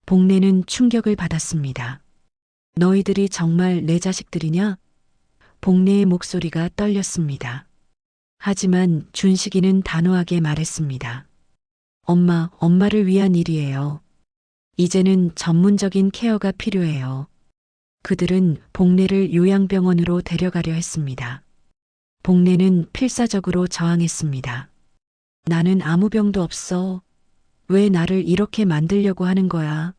복내는 충격을 받았습니다. 너희들이 정말 내 자식들이냐? 복내의 목소리가 떨렸습니다. 하지만 준식이는 단호하게 말했습니다. 엄마를 위한 일이에요. 이제는 전문적인 케어가 필요해요. 그들은 복내를 요양병원으로 데려가려 했습니다. 복내는 필사적으로 저항했습니다. 나는 아무 병도 없어. 왜 나를 이렇게 만들려고 하는 거야?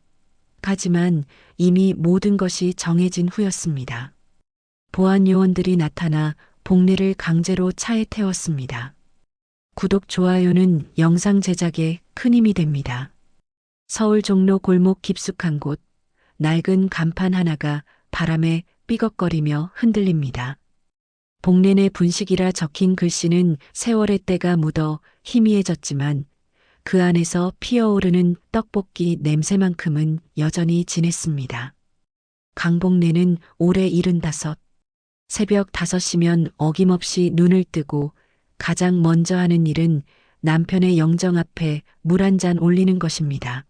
하지만 이미 모든 것이 정해진 후였습니다. 보안 요원들이 나타나 복내를 강제로 차에 태웠습니다. 구독, 좋아요는 영상 제작에 큰 힘이 됩니다. 서울 종로 골목 깊숙한 곳, 낡은 간판 하나가 바람에 삐걱거리며 흔들립니다. 복내의 분식이라 적힌 글씨는 세월의 때가 묻어 희미해졌지만 그 안에서 피어오르는 떡볶이 냄새만큼은 여전히 진했습니다. 강복래는 올해 75. 새벽 5시면 어김없이 눈을 뜨고 가장 먼저 하는 일은 남편의 영정 앞에 물 한 잔 올리는 것입니다.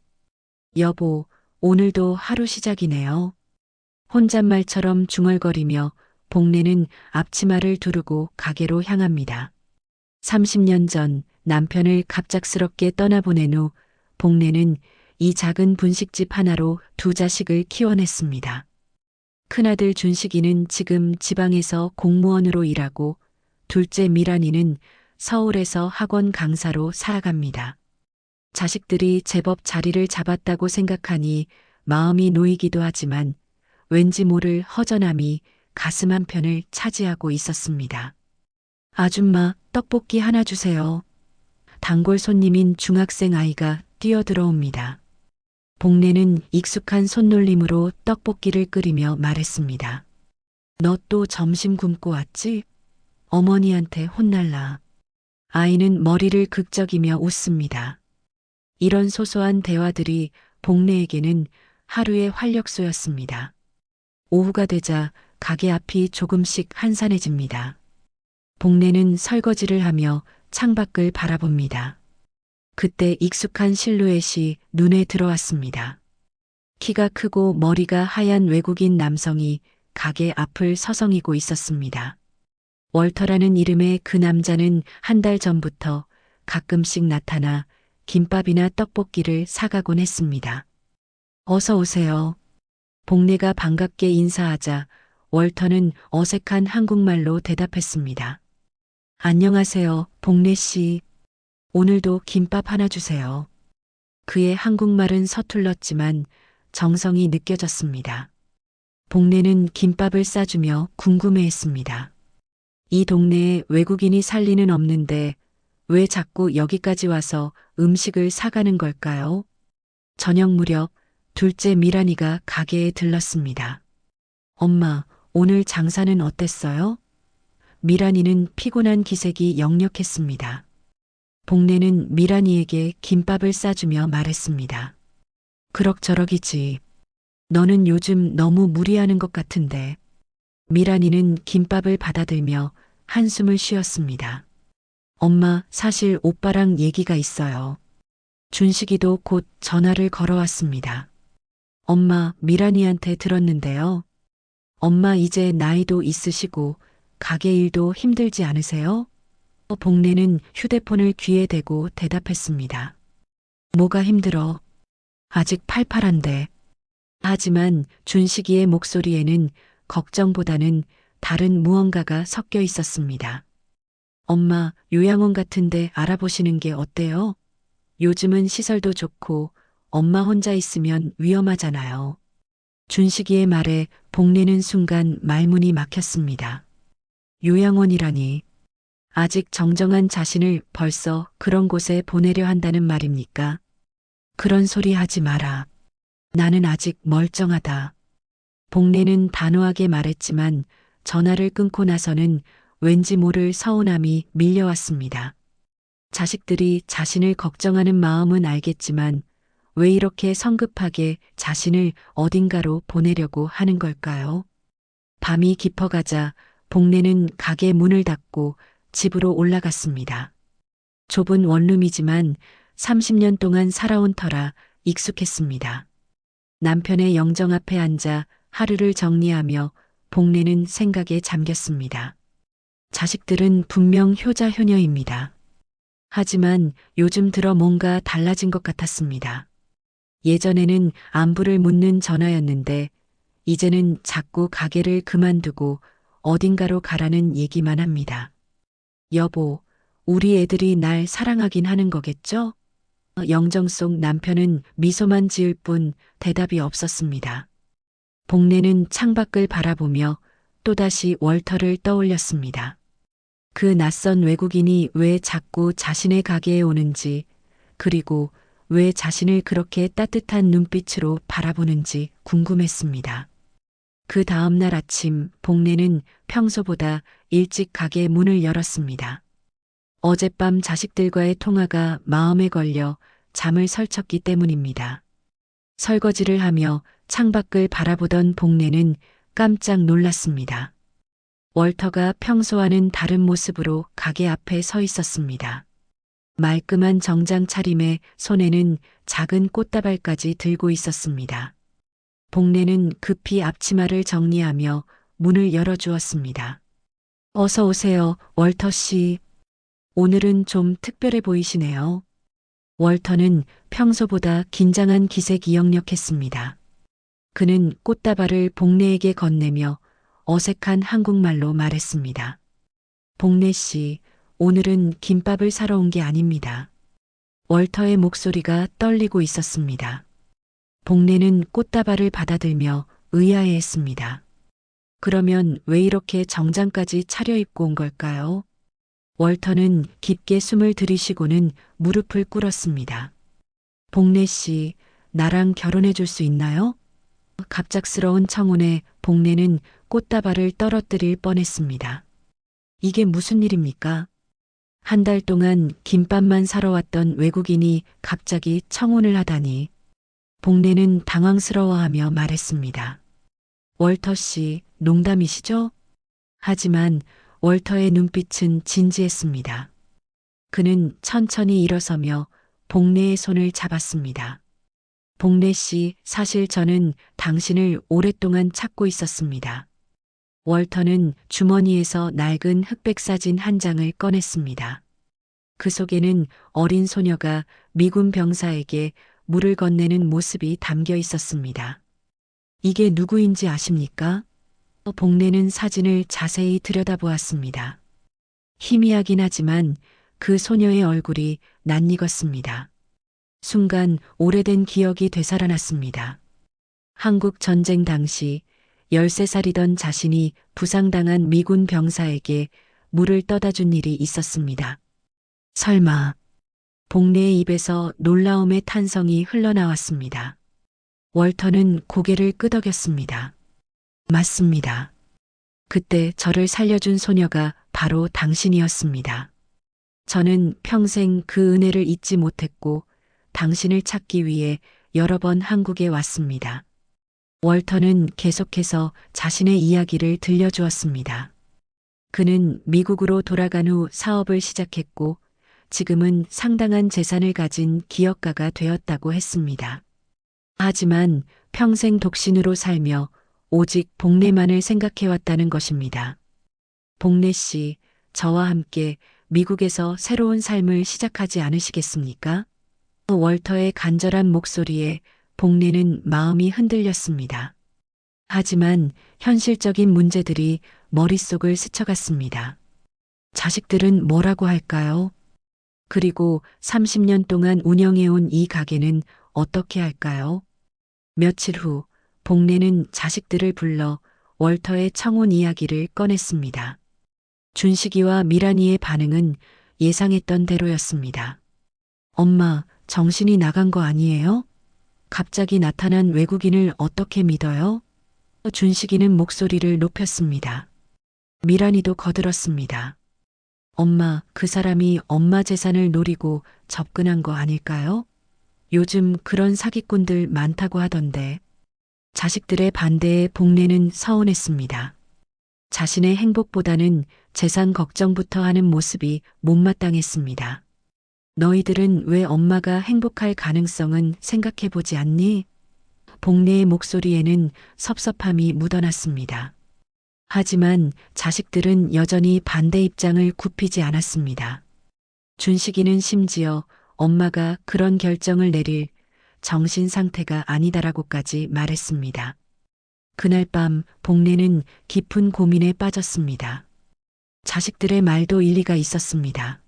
여보, 오늘도 하루 시작이네요. 혼잣말처럼 중얼거리며 복래는 앞치마를 두르고 가게로 향합니다. 30년 전 남편을 갑작스럽게 떠나보낸 후 복래는 이 작은 분식집 하나로 두 자식을 키워냈습니다. 큰아들 준식이는 지금 지방에서 공무원으로 일하고 둘째 미란이는 서울에서 학원 강사로 살아갑니다. 자식들이 제법 자리를 잡았다고 생각하니 마음이 놓이기도 하지만 왠지 모를 허전함이 가슴 한편을 차지하고 있었습니다. 아줌마, 떡볶이 하나 주세요. 단골 손님인 중학생 아이가 뛰어들어옵니다. 복래는 익숙한 손놀림으로 떡볶이를 끓이며 말했습니다. 너 또 점심 굶고 왔지? 어머니한테 혼날라. 아이는 머리를 극적이며 웃습니다. 이런 소소한 대화들이 복래에게는 하루의 활력소였습니다. 오후가 되자 가게 앞이 조금씩 한산해집니다. 복래는 설거지를 하며 창밖을 바라봅니다. 그때 익숙한 실루엣이 눈에 들어왔습니다. 키가 크고 머리가 하얀 외국인 남성이 가게 앞을 서성이고 있었습니다. 월터라는 이름의 그 남자는 한 달 전부터 가끔씩 나타나 김밥이나 떡볶이를 사가곤 했습니다. 어서 오세요. 복래가 반갑게 인사하자 월터는 어색한 한국말로 대답했습니다. 안녕하세요, 복래 씨. 오늘도 김밥 하나 주세요. 그의 한국말은 서툴렀지만 정성이 느껴졌습니다. 복래는 김밥을 싸주며 궁금해했습니다. 이 동네에 외국인이 살 리는 없는데 왜 자꾸 여기까지 와서 음식을 사가는 걸까요? 저녁 무렵 둘째 미란이가 가게에 들렀습니다. 엄마, 오늘 장사는 어땠어요? 미란이는 피곤한 기색이 역력했습니다. 복래는 미란이에게 김밥을 싸주며 말했습니다. 그럭저럭이지. 너는 요즘 너무 무리하는 것 같은데. 미란이는 김밥을 받아들며 한숨을 쉬었습니다. 엄마, 사실 오빠랑 얘기가 있어요. 준식이도 곧 전화를 걸어왔습니다. 엄마, 미란이한테 들었는데요. 엄마 이제 나이도 있으시고 가게 일도 힘들지 않으세요? 복래는 휴대폰을 귀에 대고 대답했습니다. 뭐가 힘들어? 아직 팔팔한데. 하지만 준식이의 목소리에는 걱정보다는 다른 무언가가 섞여 있었습니다. 엄마, 요양원 같은데 알아보시는 게 어때요? 요즘은 시설도 좋고 엄마 혼자 있으면 위험하잖아요. 준식이의 말에 복래는 순간 말문이 막혔습니다. 요양원이라니. 아직 정정한 자신을 벌써 그런 곳에 보내려 한다는 말입니까? 그런 소리 하지 마라. 나는 아직 멀쩡하다. 복래는 단호하게 말했지만 전화를 끊고 나서는 왠지 모를 서운함이 밀려왔습니다. 자식들이 자신을 걱정하는 마음은 알겠지만 왜 이렇게 성급하게 자신을 어딘가로 보내려고 하는 걸까요? 밤이 깊어가자 복래는 가게 문을 닫고 집으로 올라갔습니다. 좁은 원룸이지만 30년 동안 살아온 터라 익숙했습니다. 남편의 영정 앞에 앉아 하루를 정리하며 복례는 생각에 잠겼습니다. 자식들은 분명 효자 효녀입니다. 하지만 요즘 들어 뭔가 달라진 것 같았습니다. 예전에는 안부를 묻는 전화였는데 이제는 자꾸 가게를 그만두고 어딘가로 가라는 얘기만 합니다. 여보, 우리 애들이 날 사랑하긴 하는 거겠죠? 영정 속 남편은 미소만 지을 뿐 대답이 없었습니다. 복례는 창밖을 바라보며 또다시 월터를 떠올렸습니다. 그 낯선 외국인이 왜 자꾸 자신의 가게에 오는지, 그리고 왜 자신을 그렇게 따뜻한 눈빛으로 바라보는지 궁금했습니다. 그 다음날 아침 복례는 평소보다 일찍 가게 문을 열었습니다. 어젯밤 자식들과의 통화가 마음에 걸려 잠을 설쳤기 때문입니다. 설거지를 하며 창밖을 바라보던 복례는 깜짝 놀랐습니다. 월터가 평소와는 다른 모습으로 가게 앞에 서 있었습니다. 말끔한 정장 차림에 손에는 작은 꽃다발까지 들고 있었습니다. 복례는 급히 앞치마를 정리하며 문을 열어주었습니다. 어서 오세요, 월터 씨. 오늘은 좀 특별해 보이시네요. 월터는 평소보다 긴장한 기색이 역력했습니다. 그는 꽃다발을 복례에게 건네며 어색한 한국말로 말했습니다. 복례 씨, 오늘은 김밥을 사러 온 게 아닙니다. 월터의 목소리가 떨리고 있었습니다. 복례는 꽃다발을 받아들며 의아해했습니다. 그러면 왜 이렇게 정장까지 차려입고 온 걸까요? 월터는 깊게 숨을 들이쉬고는 무릎을 꿇었습니다. 복례 씨, 나랑 결혼해 줄 수 있나요? 갑작스러운 청혼에 복례는 꽃다발을 떨어뜨릴 뻔했습니다. 이게 무슨 일입니까? 한 달 동안 김밥만 사러 왔던 외국인이 갑자기 청혼을 하다니. 복례는 당황스러워하며 말했습니다. 월터 씨, 농담이시죠? 하지만 월터의 눈빛은 진지했습니다. 그는 천천히 일어서며 복례의 손을 잡았습니다. 복례 씨, 사실 저는 당신을 오랫동안 찾고 있었습니다. 월터는 주머니에서 낡은 흑백 사진 한 장을 꺼냈습니다. 그 속에는 어린 소녀가 미군 병사에게 물을 건네는 모습이 담겨 있었습니다. 이게 누구인지 아십니까? 복례는 사진을 자세히 들여다보았습니다. 희미하긴 하지만 그 소녀의 얼굴이 낯익었습니다. 순간 오래된 기억이 되살아났습니다. 한국 전쟁 당시 13살이던 자신이 부상당한 미군 병사에게 물을 떠다 준 일이 있었습니다. 설마, 복례의 입에서 놀라움의 탄성이 흘러나왔습니다. 월터는 고개를 끄덕였습니다. 맞습니다. 그때 저를 살려준 소녀가 바로 당신이었습니다. 저는 평생 그 은혜를 잊지 못했고 당신을 찾기 위해 여러 번 한국에 왔습니다. 월터는 계속해서 자신의 이야기를 들려주었습니다. 그는 미국으로 돌아간 후 사업을 시작했고 지금은 상당한 재산을 가진 기업가가 되었다고 했습니다. 하지만 평생 독신으로 살며 오직 복례만을 생각해왔다는 것입니다. 복례 씨, 저와 함께 미국에서 새로운 삶을 시작하지 않으시겠습니까? 월터의 간절한 목소리에 복례는 마음이 흔들렸습니다. 하지만 현실적인 문제들이 머릿속을 스쳐갔습니다. 자식들은 뭐라고 할까요? 그리고 30년 동안 운영해온 이 가게는 어떻게 할까요? 며칠 후 복례는 자식들을 불러 월터의 청혼 이야기를 꺼냈습니다. 준식이와 미란이의 반응은 예상했던 대로였습니다. 엄마, 정신이 나간 거 아니에요? 갑자기 나타난 외국인을 어떻게 믿어요? 준식이는 목소리를 높였습니다. 미란이도 거들었습니다. 엄마, 그 사람이 엄마 재산을 노리고 접근한 거 아닐까요? 요즘 그런 사기꾼들 많다고 하던데. 자식들의 반대에 복례는 서운했습니다. 자신의 행복보다는 재산 걱정부터 하는 모습이 못마땅했습니다. 너희들은 왜 엄마가 행복할 가능성은 생각해 보지 않니? 복례의 목소리에는 섭섭함이 묻어났습니다. 하지만 자식들은 여전히 반대 입장을 굽히지 않았습니다. 준식이는 심지어 엄마가 그런 결정을 내릴 정신 상태가 아니다라고까지 말했습니다. 그날 밤 복례는 깊은 고민에 빠졌습니다. 자식들의 말도 일리가 있었습니다.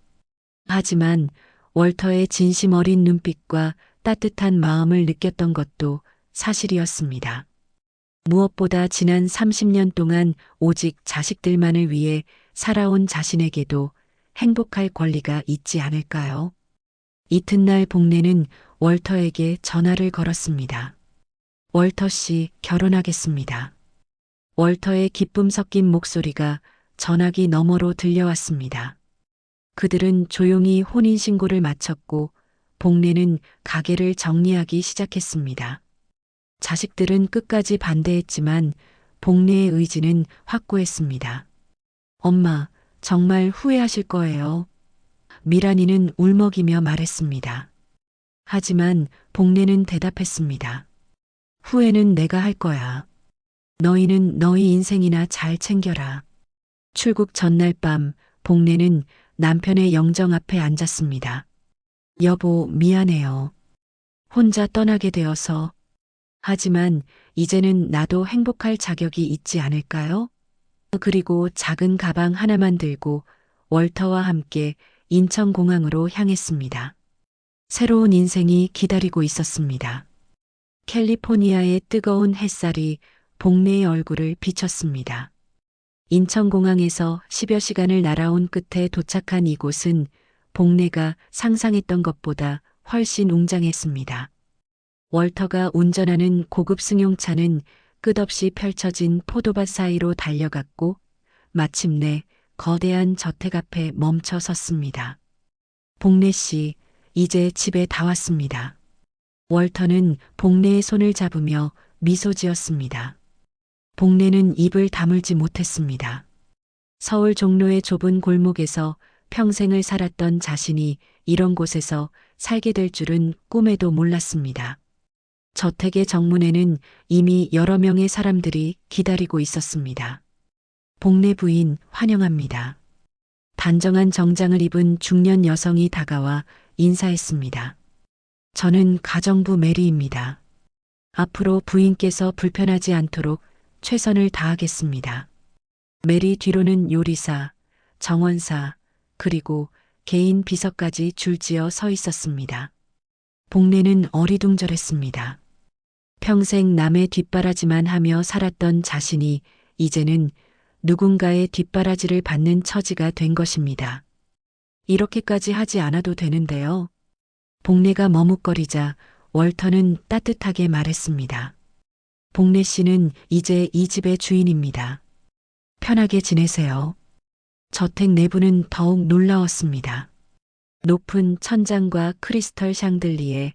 하지만 월터의 진심 어린 눈빛과 따뜻한 마음을 느꼈던 것도 사실이었습니다. 무엇보다 지난 30년 동안 오직 자식들만을 위해 살아온 자신에게도 행복할 권리가 있지 않을까요? 이튿날 복례는 월터에게 전화를 걸었습니다. 월터 씨, 결혼하겠습니다. 월터의 기쁨 섞인 목소리가 전화기 너머로 들려왔습니다. 그들은 조용히 혼인신고를 마쳤고 복례는 가게를 정리하기 시작했습니다. 자식들은 끝까지 반대했지만 복례의 의지는 확고했습니다. 엄마, 정말 후회하실 거예요. 미란이는 울먹이며 말했습니다. 하지만 복례는 대답했습니다. 후회는 내가 할 거야. 너희는 너희 인생이나 잘 챙겨라. 출국 전날 밤 복례는 남편의 영정 앞에 앉았습니다. 여보, 미안해요. 혼자 떠나게 되어서. 하지만 이제는 나도 행복할 자격이 있지 않을까요? 그리고 작은 가방 하나만 들고 월터와 함께 인천공항으로 향했습니다. 새로운 인생이 기다리고 있었습니다. 캘리포니아의 뜨거운 햇살이 복례의 얼굴을 비쳤습니다. 인천공항에서 10여 시간을 날아온 끝에 도착한 이곳은 복례가 상상했던 것보다 훨씬 웅장했습니다. 월터가 운전하는 고급 승용차는 끝없이 펼쳐진 포도밭 사이로 달려갔고 마침내 거대한 저택 앞에 멈춰 섰습니다. 복례 씨, 이제 집에 다 왔습니다. 월터는 복례의 손을 잡으며 미소 지었습니다. 복례는 입을 다물지 못했습니다. 서울 종로의 좁은 골목에서 평생을 살았던 자신이 이런 곳에서 살게 될 줄은 꿈에도 몰랐습니다. 저택의 정문에는 이미 여러 명의 사람들이 기다리고 있었습니다. 복례 부인 환영합니다. 단정한 정장을 입은 중년 여성이 다가와 인사했습니다. 저는 가정부 메리입니다. 앞으로 부인께서 불편하지 않도록 최선을 다하겠습니다. 메리 뒤로는 요리사, 정원사, 그리고 개인 비서까지 줄지어 서 있었습니다. 복례는 어리둥절했습니다. 평생 남의 뒷바라지만 하며 살았던 자신이 이제는 누군가의 뒷바라지를 받는 처지가 된 것입니다. 이렇게까지 하지 않아도 되는데요. 복례가 머뭇거리자 월터는 따뜻하게 말했습니다. 복례 씨는 이제 이 집의 주인입니다. 편하게 지내세요. 저택 내부는 더욱 놀라웠습니다. 높은 천장과 크리스털 샹들리에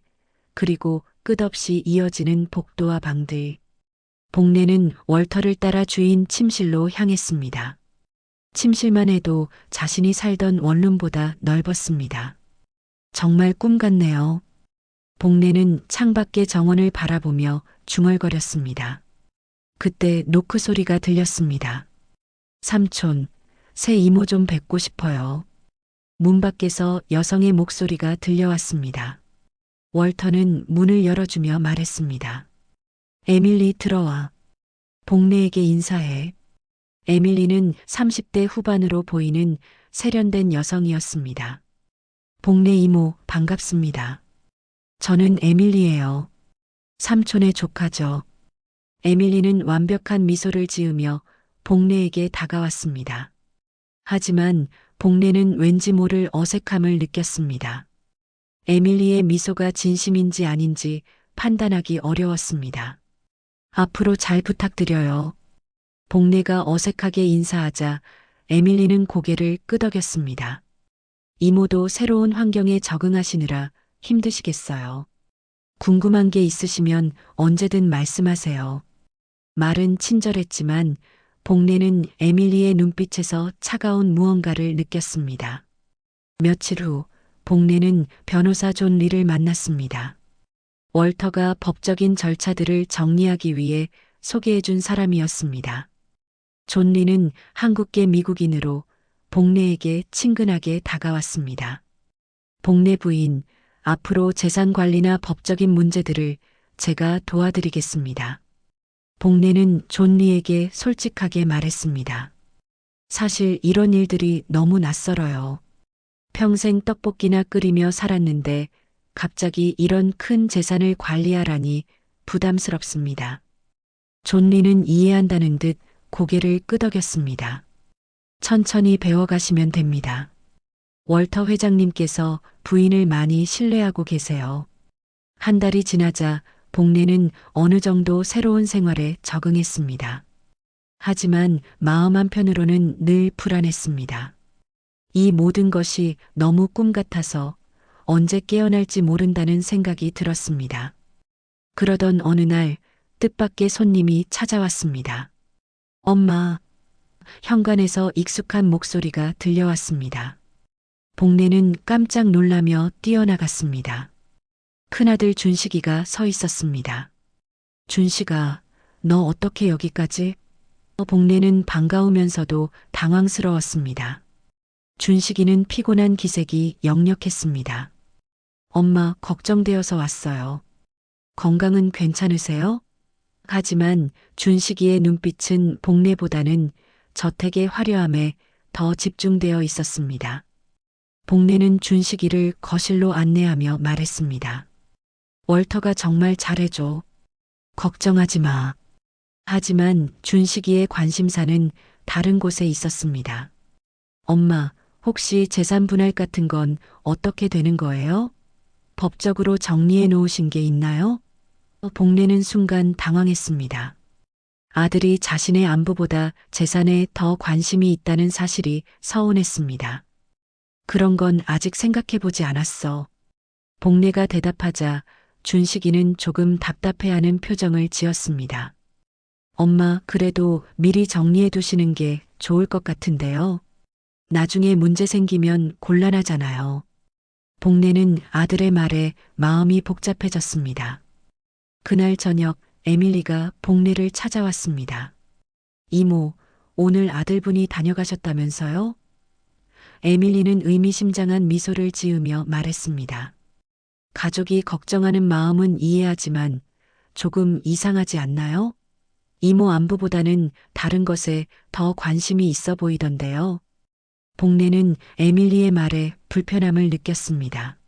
그리고 끝없이 이어지는 복도와 방들. 복례는 월터를 따라 주인 침실로 향했습니다. 침실만 해도 자신이 살던 원룸보다 넓었습니다. 정말 꿈 같네요. 복례는 창밖의 정원을 바라보며 중얼거렸습니다. 그때 노크 소리가 들렸습니다. 삼촌, 새 이모 좀 뵙고 싶어요. 문 밖에서 여성의 목소리가 들려왔습니다. 월터는 문을 열어주며 말했습니다. 에밀리 들어와. 복례에게 인사해. 에밀리는 30대 후반으로 보이는 세련된 여성이었습니다. 복례 이모 반갑습니다. 저는 에밀리예요. 삼촌의 조카죠. 에밀리는 완벽한 미소를 지으며 복례에게 다가왔습니다. 하지만 복례는 왠지 모를 어색함을 느꼈습니다. 에밀리의 미소가 진심인지 아닌지 판단하기 어려웠습니다. 앞으로 잘 부탁드려요. 복례가 어색하게 인사하자 에밀리는 고개를 끄덕였습니다. 이모도 새로운 환경에 적응하시느라 힘드시겠어요. 궁금한 게 있으시면 언제든 말씀하세요. 말은 친절했지만 복례는 에밀리의 눈빛에서 차가운 무언가를 느꼈습니다. 며칠 후 복례는 변호사 존 리를 만났습니다. 월터가 법적인 절차들을 정리하기 위해 소개해준 사람이었습니다. 존 리는 한국계 미국인으로 복례에게 친근하게 다가왔습니다. 복례 부인, 앞으로 재산 관리나 법적인 문제들을 제가 도와드리겠습니다. 복례는 존 리에게 솔직하게 말했습니다. 사실 이런 일들이 너무 낯설어요. 평생 떡볶이나 끓이며 살았는데 갑자기 이런 큰 재산을 관리하라니 부담스럽습니다. 존 리는 이해한다는 듯 고개를 끄덕였습니다. 천천히 배워가시면 됩니다. 월터 회장님께서 부인을 많이 신뢰하고 계세요. 한 달이 지나자 복례는 어느 정도 새로운 생활에 적응했습니다. 하지만 마음 한편으로는 늘 불안했습니다. 이 모든 것이 너무 꿈 같아서 언제 깨어날지 모른다는 생각이 들었습니다. 그러던 어느 날 뜻밖의 손님이 찾아왔습니다. 엄마, 현관에서 익숙한 목소리가 들려왔습니다. 복례는 깜짝 놀라며 뛰어나갔습니다. 큰아들 준식이가 서 있었습니다. 준식아, 너 어떻게 여기까지? 복례는 반가우면서도 당황스러웠습니다. 준식이는 피곤한 기색이 역력했습니다. 엄마, 걱정되어서 왔어요. 건강은 괜찮으세요? 하지만 준식이의 눈빛은 복례보다는 저택의 화려함에 더 집중되어 있었습니다. 복례는 준식이를 거실로 안내하며 말했습니다. 월터가 정말 잘해줘. 걱정하지 마. 하지만 준식이의 관심사는 다른 곳에 있었습니다. 엄마, 혹시 재산 분할 같은 건 어떻게 되는 거예요? 법적으로 정리해 놓으신 게 있나요? 복례는 순간 당황했습니다. 아들이 자신의 안부보다 재산에 더 관심이 있다는 사실이 서운했습니다. 그런 건 아직 생각해 보지 않았어. 복례가 대답하자 준식이는 조금 답답해하는 표정을 지었습니다. 엄마, 그래도 미리 정리해 두시는 게 좋을 것 같은데요. 나중에 문제 생기면 곤란하잖아요. 복례는 아들의 말에 마음이 복잡해졌습니다. 그날 저녁 에밀리가 복례를 찾아왔습니다. 이모, 오늘 아들분이 다녀가셨다면서요? 에밀리는 의미심장한 미소를 지으며 말했습니다. 가족이 걱정하는 마음은 이해하지만 조금 이상하지 않나요? 이모 안부보다는 다른 것에 더 관심이 있어 보이던데요. 복례는 에밀리의 말에 불편함을 느꼈습니다.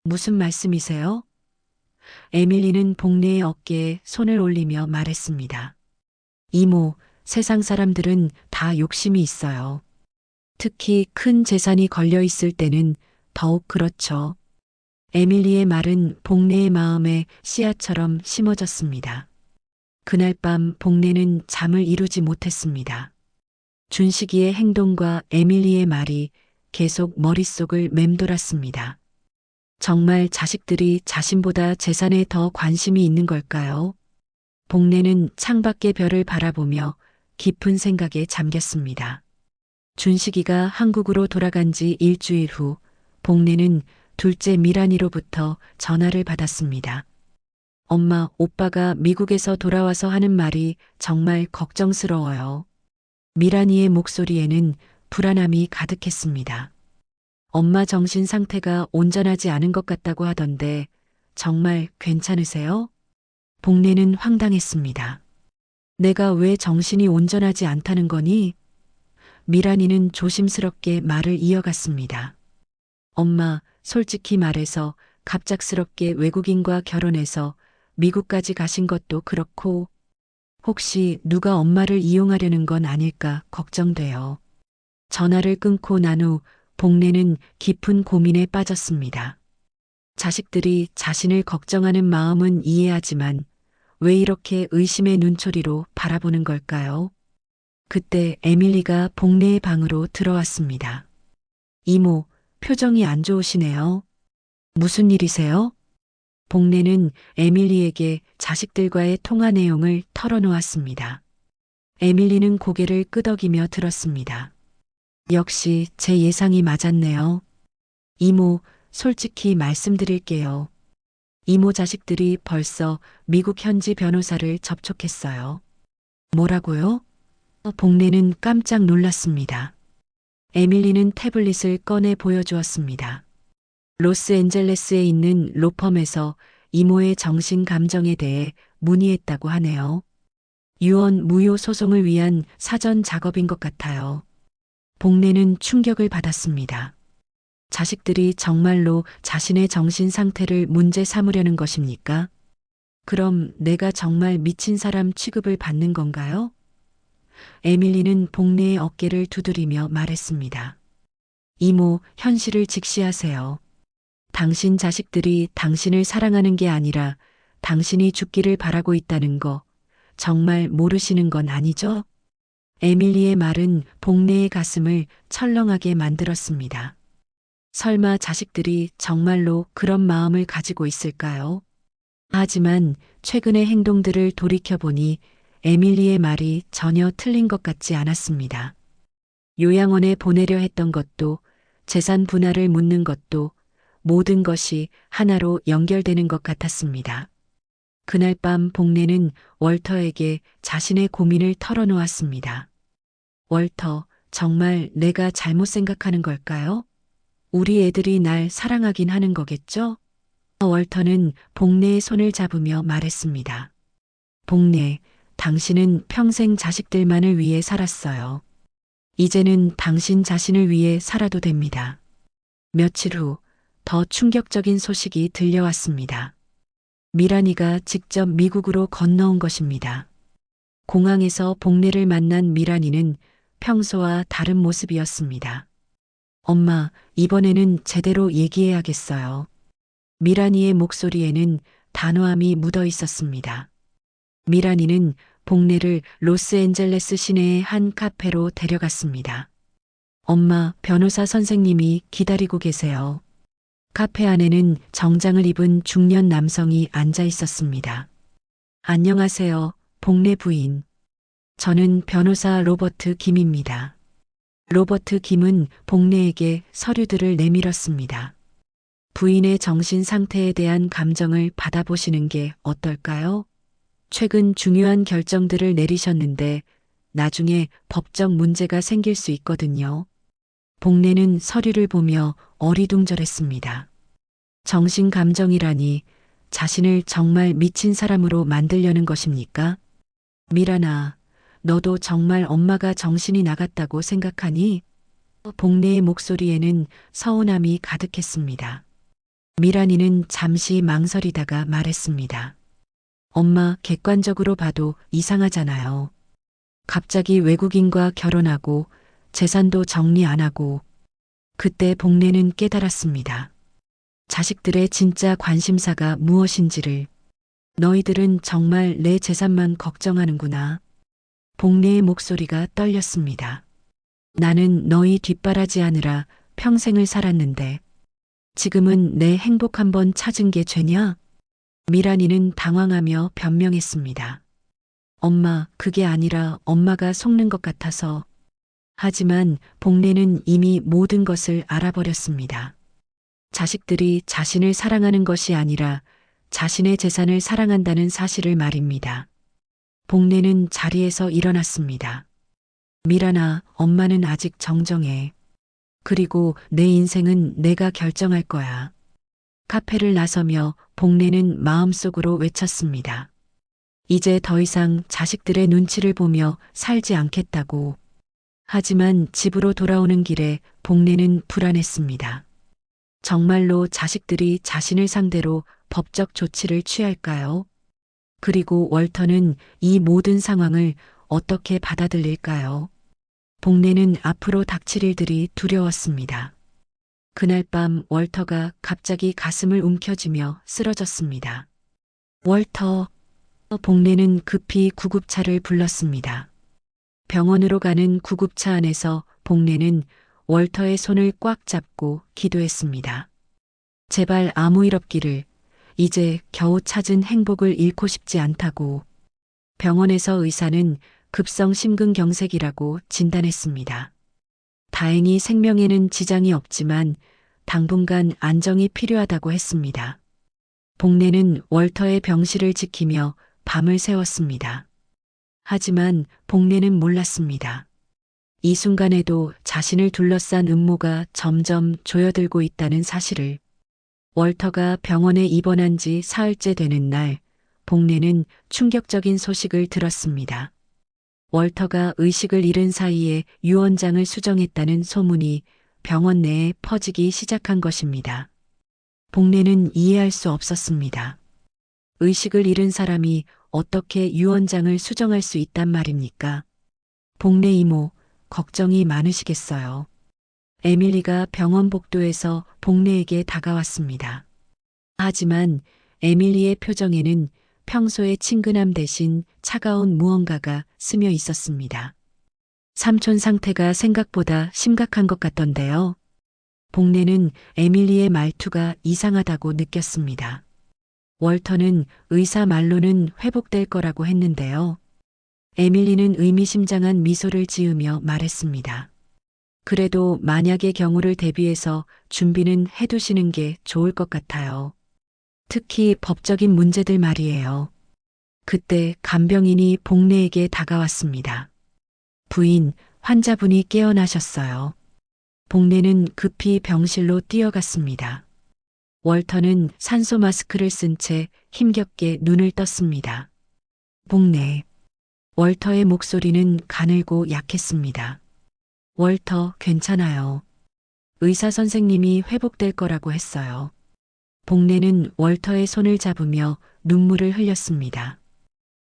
무슨 말씀이세요? 에밀리는 복례의 어깨에 손을 올리며 말했습니다. 이모, 세상 사람들은 다 욕심이 있어요. 특히 큰 재산이 걸려 있을 때는 더욱 그렇죠. 에밀리의 말은 복례의 마음에 씨앗처럼 심어졌습니다. 그날 밤 복례는 잠을 이루지 못했습니다. 준식이의 행동과 에밀리의 말이 계속 머릿속을 맴돌았습니다. 정말 자식들이 자신보다 재산에 더 관심이 있는 걸까요? 복례는 창밖의 별을 바라보며 깊은 생각에 잠겼습니다. 준식이가 한국으로 돌아간 지 일주일 후 복례는 둘째 미란이로부터 전화를 받았습니다. 엄마, 오빠가 미국에서 돌아와서 하는 말이 정말 걱정스러워요. 미란이의 목소리에는 불안함이 가득했습니다. 엄마 정신 상태가 온전하지 않은 것 같다고 하던데 정말 괜찮으세요? 복례는 황당했습니다. 내가 왜 정신이 온전하지 않다는 거니? 미란이는 조심스럽게 말을 이어갔습니다. 엄마, 솔직히 말해서 갑작스럽게 외국인과 결혼해서 미국까지 가신 것도 그렇고 혹시 누가 엄마를 이용하려는 건 아닐까 걱정돼요. 전화를 끊고 난 후 복례는 깊은 고민에 빠졌습니다. 자식들이 자신을 걱정하는 마음은 이해하지만 왜 이렇게 의심의 눈초리로 바라보는 걸까요? 그때 에밀리가 복례의 방으로 들어왔습니다. 이모, 표정이 안 좋으시네요. 무슨 일이세요? 복례는 에밀리에게 자식들과의 통화 내용을 털어놓았습니다. 에밀리는 고개를 끄덕이며 들었습니다. 역시 제 예상이 맞았네요. 이모, 솔직히 말씀드릴게요. 이모 자식들이 벌써 미국 현지 변호사를 접촉했어요. 뭐라고요? 복례는 깜짝 놀랐습니다. 에밀리는 태블릿을 꺼내 보여주었습니다. 로스앤젤레스에 있는 로펌에서 이모의 정신 감정에 대해 문의했다고 하네요. 유언 무효 소송을 위한 사전 작업인 것 같아요. 복례는 충격을 받았습니다. 자식들이 정말로 자신의 정신 상태를 문제 삼으려는 것입니까? 그럼 내가 정말 미친 사람 취급을 받는 건가요? 에밀리는 복례의 어깨를 두드리며 말했습니다. 이모, 현실을 직시하세요. 당신 자식들이 당신을 사랑하는 게 아니라 당신이 죽기를 바라고 있다는 거 정말 모르시는 건 아니죠? 에밀리의 말은 복례의 가슴을 철렁하게 만들었습니다. 설마 자식들이 정말로 그런 마음을 가지고 있을까요? 하지만 최근의 행동들을 돌이켜보니 에밀리의 말이 전혀 틀린 것 같지 않았습니다. 요양원에 보내려 했던 것도 재산 분할을 묻는 것도 모든 것이 하나로 연결되는 것 같았습니다. 그날 밤 복례는 월터에게 자신의 고민을 털어놓았습니다. 월터, 정말 내가 잘못 생각하는 걸까요? 우리 애들이 날 사랑하긴 하는 거겠죠? 월터는 복례의 손을 잡으며 말했습니다. 복례, 당신은 평생 자식들만을 위해 살았어요. 이제는 당신 자신을 위해 살아도 됩니다. 며칠 후 더 충격적인 소식이 들려왔습니다. 미란이가 직접 미국으로 건너온 것입니다. 공항에서 복례를 만난 미란이는 평소와 다른 모습이었습니다. 엄마, 이번에는 제대로 얘기해야겠어요. 미란이의 목소리에는 단호함이 묻어 있었습니다. 미란이는 복례를 로스앤젤레스 시내의 한 카페로 데려갔습니다. 엄마, 변호사 선생님이 기다리고 계세요. 카페 안에는 정장을 입은 중년 남성이 앉아 있었습니다. 안녕하세요, 복례 부인. 저는 변호사 로버트 김입니다. 로버트 김은 복례에게 서류들을 내밀었습니다. 부인의 정신 상태에 대한 감정을 받아보시는 게 어떨까요? 최근 중요한 결정들을 내리셨는데 나중에 법적 문제가 생길 수 있거든요. 복례는 서류를 보며 어리둥절했습니다. 정신 감정이라니 자신을 정말 미친 사람으로 만들려는 것입니까? 미란아, 너도 정말 엄마가 정신이 나갔다고 생각하니? 복례의 목소리에는 서운함이 가득했습니다. 미란이는 잠시 망설이다가 말했습니다. 엄마, 객관적으로 봐도 이상하잖아요. 갑자기 외국인과 결혼하고 재산도 정리 안 하고. 그때 복례는 깨달았습니다. 자식들의 진짜 관심사가 무엇인지를. 너희들은 정말 내 재산만 걱정하는구나. 복례의 목소리가 떨렸습니다. 나는 너희 뒷바라지하느라 평생을 살았는데 지금은 내 행복 한번 찾은 게 죄냐? 미란이는 당황하며 변명했습니다. 엄마, 그게 아니라 엄마가 속는 것 같아서. 하지만 복례는 이미 모든 것을 알아버렸습니다. 자식들이 자신을 사랑하는 것이 아니라 자신의 재산을 사랑한다는 사실을 말입니다. 복례는 자리에서 일어났습니다. 미란아, 엄마는 아직 정정해. 그리고 내 인생은 내가 결정할 거야. 카페를 나서며 복례는 마음속으로 외쳤습니다. 이제 더 이상 자식들의 눈치를 보며 살지 않겠다고. 하지만 집으로 돌아오는 길에 복례는 불안했습니다. 정말로 자식들이 자신을 상대로 법적 조치를 취할까요? 그리고 월터는 이 모든 상황을 어떻게 받아들일까요? 복례는 앞으로 닥칠 일들이 두려웠습니다. 그날 밤 월터가 갑자기 가슴을 움켜쥐며 쓰러졌습니다. 월터, 복례는 급히 구급차를 불렀습니다. 병원으로 가는 구급차 안에서 복례는 월터의 손을 꽉 잡고 기도했습니다. 제발 아무 일 없기를. 이제 겨우 찾은 행복을 잃고 싶지 않다고. 병원에서 의사는 급성 심근경색이라고 진단했습니다. 다행히 생명에는 지장이 없지만 당분간 안정이 필요하다고 했습니다. 복례는 월터의 병실을 지키며 밤을 새웠습니다. 하지만 복례는 몰랐습니다. 이 순간에도 자신을 둘러싼 음모가 점점 조여들고 있다는 사실을. 월터가 병원에 입원한 지 사흘째 되는 날, 복례는 충격적인 소식을 들었습니다. 월터가 의식을 잃은 사이에 유언장을 수정했다는 소문이 병원 내에 퍼지기 시작한 것입니다. 복례는 이해할 수 없었습니다. 의식을 잃은 사람이 어떻게 유언장을 수정할 수 있단 말입니까? 복례 이모, 걱정이 많으시겠어요. 에밀리가 병원 복도에서 복례에게 다가왔습니다. 하지만 에밀리의 표정에는 평소의 친근함 대신 차가운 무언가가 스며 있었습니다. 삼촌 상태가 생각보다 심각한 것 같던데요. 복례는 에밀리의 말투가 이상하다고 느꼈습니다. 월터는 의사 말로는 회복될 거라고 했는데요. 에밀리는 의미심장한 미소를 지으며 말했습니다. 그래도 만약의 경우를 대비해서 준비는 해두시는 게 좋을 것 같아요. 특히 법적인 문제들 말이에요. 그때 간병인이 복례에게 다가왔습니다. 부인, 환자분이 깨어나셨어요. 복례는 급히 병실로 뛰어갔습니다. 월터는 산소 마스크를 쓴 채 힘겹게 눈을 떴습니다. 복례. 월터의 목소리는 가늘고 약했습니다. 월터, 괜찮아요. 의사 선생님이 회복될 거라고 했어요. 복례는 월터의 손을 잡으며 눈물을 흘렸습니다.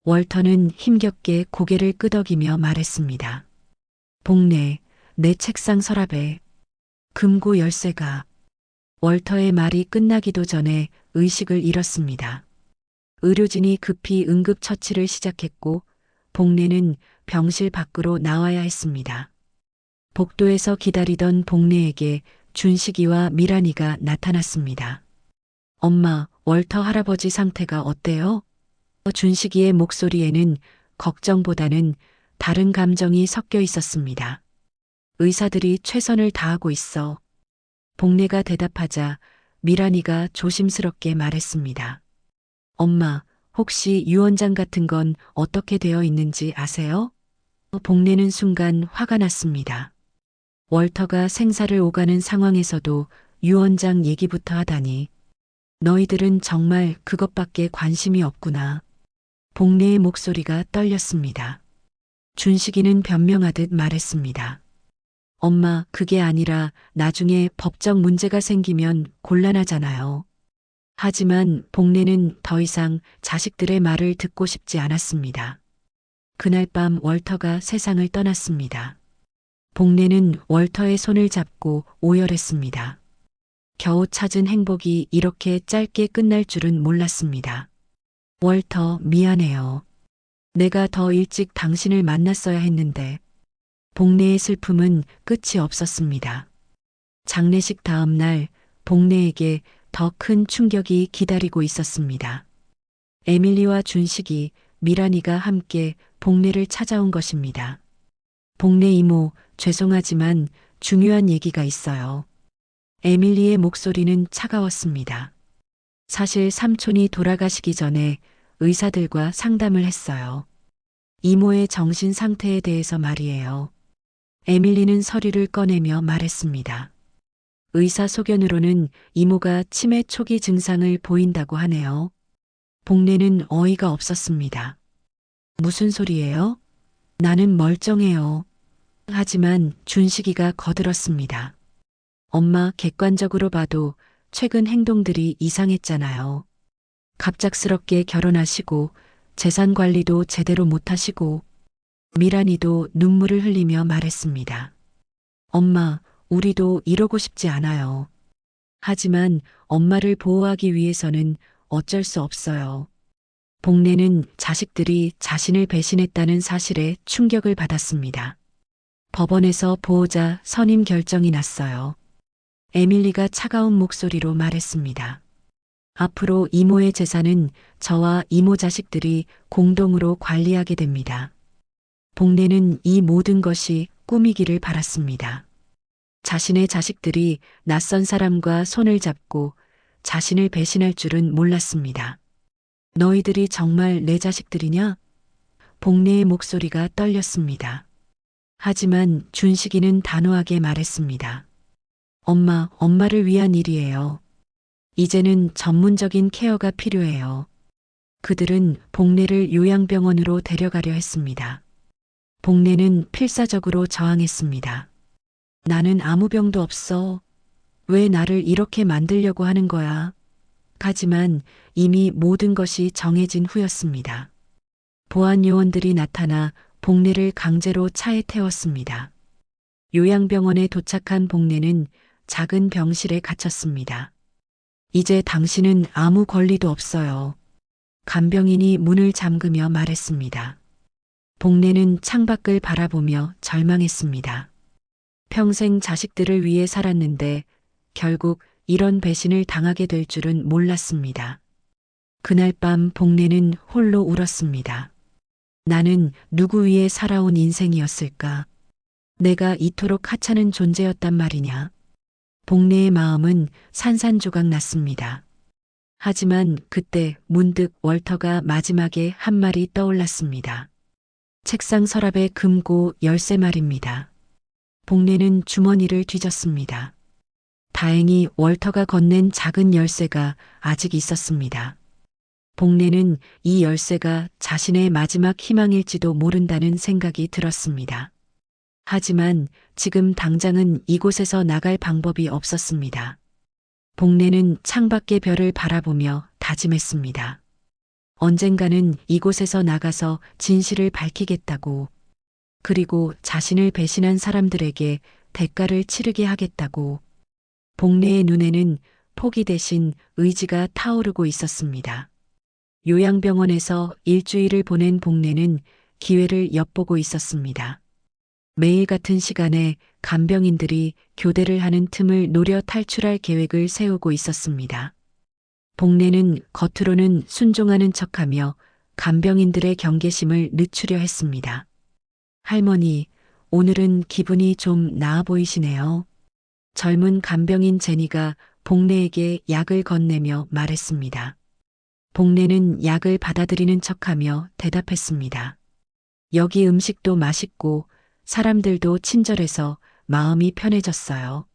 월터는 힘겹게 고개를 끄덕이며 말했습니다. 복례, 내 책상 서랍에 금고 열쇠가. 월터의 말이 끝나기도 전에 의식을 잃었습니다. 의료진이 급히 응급처치를 시작했고 복례는 병실 밖으로 나와야 했습니다. 복도에서 기다리던 복례에게 준식이와 미란이가 나타났습니다. 엄마, 월터 할아버지 상태가 어때요? 준식이의 목소리에는 걱정보다는 다른 감정이 섞여 있었습니다. 의사들이 최선을 다하고 있어. 복례가 대답하자 미란이가 조심스럽게 말했습니다. 엄마, 혹시 유언장 같은 건 어떻게 되어 있는지 아세요? 복례는 순간 화가 났습니다. 월터가 생사를 오가는 상황에서도 유언장 얘기부터 하다니. 너희들은 정말 그것밖에 관심이 없구나. 복례의 목소리가 떨렸습니다. 준식이는 변명하듯 말했습니다. 엄마, 그게 아니라 나중에 법적 문제가 생기면 곤란하잖아요. 하지만 복례는 더 이상 자식들의 말을 듣고 싶지 않았습니다. 그날 밤 월터가 세상을 떠났습니다. 복례는 월터의 손을 잡고 오열했습니다. 겨우 찾은 행복이 이렇게 짧게 끝날 줄은 몰랐습니다. 월터, 미안해요. 내가 더 일찍 당신을 만났어야 했는데. 복례의 슬픔은 끝이 없었습니다. 장례식 다음 날 복례에게 더 큰 충격이 기다리고 있었습니다. 에밀리와 준식이, 미란이가 함께 복례를 찾아온 것입니다. 복례 이모, 죄송하지만 중요한 얘기가 있어요. 에밀리의 목소리는 차가웠습니다. 사실 삼촌이 돌아가시기 전에 의사들과 상담을 했어요. 이모의 정신 상태에 대해서 말이에요. 에밀리는 서류를 꺼내며 말했습니다. 의사 소견으로는 이모가 치매 초기 증상을 보인다고 하네요. 복례는 어이가 없었습니다. 무슨 소리예요? 나는 멀쩡해요. 하지만 준식이가 거들었습니다. 엄마, 객관적으로 봐도 최근 행동들이 이상했잖아요. 갑작스럽게 결혼하시고 재산 관리도 제대로 못하시고. 미란이도 눈물을 흘리며 말했습니다. 엄마, 우리도 이러고 싶지 않아요. 하지만 엄마를 보호하기 위해서는 어쩔 수 없어요. 복례는 자식들이 자신을 배신했다는 사실에 충격을 받았습니다. 법원에서 보호자 선임 결정이 났어요. 에밀리가 차가운 목소리로 말했습니다. 앞으로 이모의 재산은 저와 이모 자식들이 공동으로 관리하게 됩니다. 복례는 이 모든 것이 꿈이기를 바랐습니다. 자신의 자식들이 낯선 사람과 손을 잡고 자신을 배신할 줄은 몰랐습니다. 너희들이 정말 내 자식들이냐? 복례의 목소리가 떨렸습니다. 하지만 준식이는 단호하게 말했습니다. 엄마를 위한 일이에요. 이제는 전문적인 케어가 필요해요. 그들은 복례를 요양병원으로 데려가려 했습니다. 복례는 필사적으로 저항했습니다. 나는 아무 병도 없어. 왜 나를 이렇게 만들려고 하는 거야? 하지만 이미 모든 것이 정해진 후였습니다. 보안 요원들이 나타나 복례를 강제로 차에 태웠습니다. 요양병원에 도착한 복례는 작은 병실에 갇혔습니다. 이제 당신은 아무 권리도 없어요. 간병인이 문을 잠그며 말했습니다. 복례는 창밖을 바라보며 절망했습니다. 평생 자식들을 위해 살았는데 결국 이런 배신을 당하게 될 줄은 몰랐습니다. 그날 밤 복례는 홀로 울었습니다. 나는 누구 위해 살아온 인생이었을까? 내가 이토록 하찮은 존재였단 말이냐? 복례의 마음은 산산조각 났습니다. 하지만 그때 문득 월터가 마지막에 한 말이 떠올랐습니다. 책상 서랍에 금고 열쇠 말입니다. 복례는 주머니를 뒤졌습니다. 다행히 월터가 건넨 작은 열쇠가 아직 있었습니다. 복례는 이 열쇠가 자신의 마지막 희망일지도 모른다는 생각이 들었습니다. 하지만 지금 당장은 이곳에서 나갈 방법이 없었습니다. 복례는 창밖의 별을 바라보며 다짐했습니다. 언젠가는 이곳에서 나가서 진실을 밝히겠다고, 그리고 자신을 배신한 사람들에게 대가를 치르게 하겠다고. 복례의 눈에는 포기 대신 의지가 타오르고 있었습니다. 요양병원에서 일주일을 보낸 복례는 기회를 엿보고 있었습니다. 매일 같은 시간에 간병인들이 교대를 하는 틈을 노려 탈출할 계획을 세우고 있었습니다. 복례는 겉으로는 순종하는 척하며 간병인들의 경계심을 늦추려 했습니다. 할머니, 오늘은 기분이 좀 나아 보이시네요. 젊은 간병인 제니가 복례에게 약을 건네며 말했습니다. 복례는 약을 받아들이는 척하며 대답했습니다. 여기 음식도 맛있고 사람들도 친절해서 마음이 편해졌어요.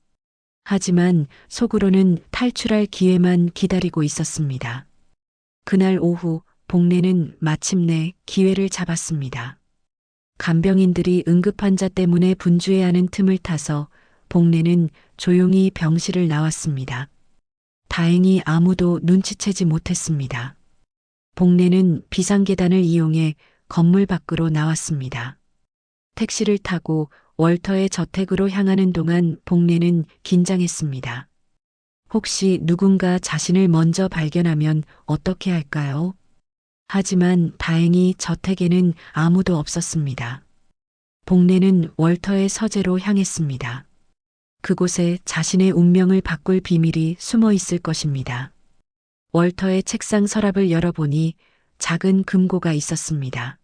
하지만 속으로는 탈출할 기회만 기다리고 있었습니다. 그날 오후 복례는 마침내 기회를 잡았습니다. 간병인들이 응급환자 때문에 분주해하는 틈을 타서 복례는 조용히 병실을 나왔습니다. 다행히 아무도 눈치채지 못했습니다. 복례는 비상계단을 이용해 건물 밖으로 나왔습니다. 택시를 타고 월터의 저택으로 향하는 동안 복례는 긴장했습니다. 혹시 누군가 자신을 먼저 발견하면 어떻게 할까요? 하지만 다행히 저택에는 아무도 없었습니다. 복례는 월터의 서재로 향했습니다. 그곳에 자신의 운명을 바꿀 비밀이 숨어 있을 것입니다. 월터의 책상 서랍을 열어보니 작은 금고가 있었습니다.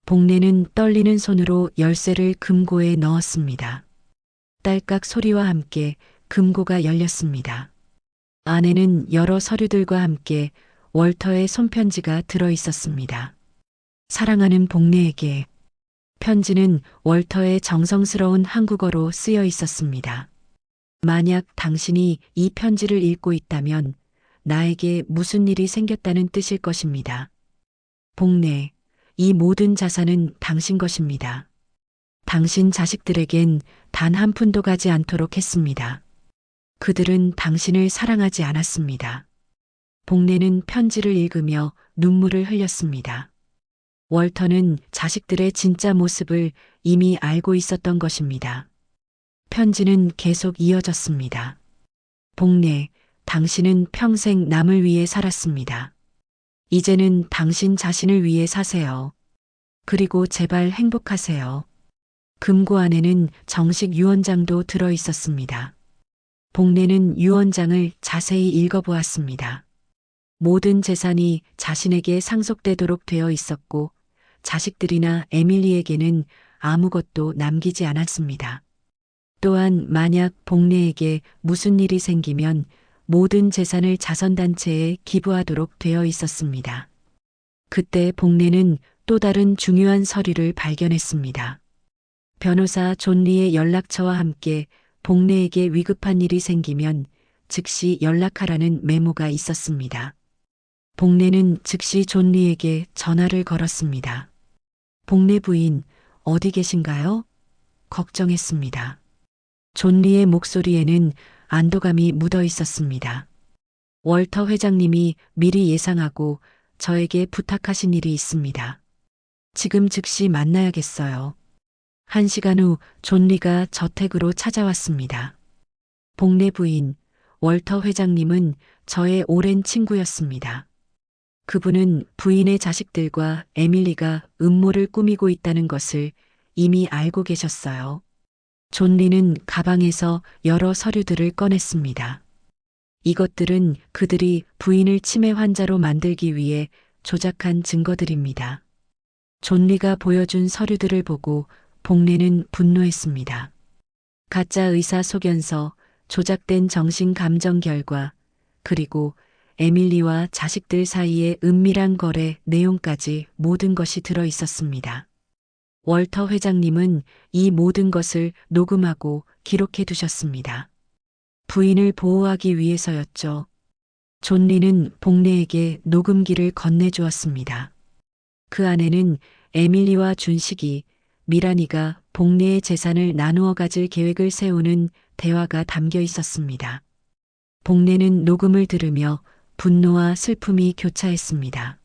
복례는 떨리는 손으로 열쇠를 금고에 넣었습니다. 딸깍 소리와 함께 금고가 열렸습니다. 안에는 여러 서류들과 함께 월터의 손편지가 들어 있었습니다. 사랑하는 복례에게. 편지는 월터의 정성스러운 한국어로 쓰여 있었습니다. 만약 당신이 이 편지를 읽고 있다면 나에게 무슨 일이 생겼다는 뜻일 것입니다. 복례, 이 모든 자산은 당신 것입니다. 당신 자식들에겐 단 한 푼도 가지 않도록 했습니다. 그들은 당신을 사랑하지 않았습니다. 복례는 편지를 읽으며 눈물을 흘렸습니다. 월터는 자식들의 진짜 모습을 이미 알고 있었던 것입니다. 편지는 계속 이어졌습니다. 복례, 당신은 평생 남을 위해 살았습니다. 이제는 당신 자신을 위해 사세요. 그리고 제발 행복하세요. 금고 안에는 정식 유언장도 들어 있었습니다. 복례는 유언장을 자세히 읽어보았습니다. 모든 재산이 자신에게 상속되도록 되어 있었고 자식들이나 에밀리에게는 아무것도 남기지 않았습니다. 또한 만약 복례에게 무슨 일이 생기면 모든 재산을 자선단체에 기부하도록 되어 있었습니다. 그때 복례는 또 다른 중요한 서류를 발견했습니다. 변호사 존 리의 연락처와 함께 복례에게 위급한 일이 생기면 즉시 연락하라는 메모가 있었습니다. 복례는 즉시 존 리에게 전화를 걸었습니다. 복례 부인, 어디 계신가요? 걱정했습니다. 존 리의 목소리에는 안도감이 묻어 있었습니다. 월터 회장님이 미리 예상하고 저에게 부탁하신 일이 있습니다. 지금 즉시 만나야겠어요. 1시간 후 존 리가 저택으로 찾아왔습니다. 복례 부인, 월터 회장님은 저의 오랜 친구였습니다. 그분은 부인의 자식들과 에밀리가 음모를 꾸미고 있다는 것을 이미 알고 계셨어요. 존 리는 가방에서 여러 서류들을 꺼냈습니다. 이것들은 그들이 부인을 치매 환자로 만들기 위해 조작한 증거들입니다. 존 리가 보여준 서류들을 보고 복례는 분노했습니다. 가짜 의사 소견서, 조작된 정신 감정 결과, 그리고 에밀리와 자식들 사이의 은밀한 거래 내용까지 모든 것이 들어 있었습니다. 월터 회장님은 이 모든 것을 녹음하고 기록해 두셨습니다. 부인을 보호하기 위해서였죠. 존 리는 복례에게 녹음기를 건네주었습니다. 그 안에는 에밀리와 준식이, 미란이가 복례의 재산을 나누어 가질 계획을 세우는 대화가 담겨 있었습니다. 복례는 녹음을 들으며 분노와 슬픔이 교차했습니다.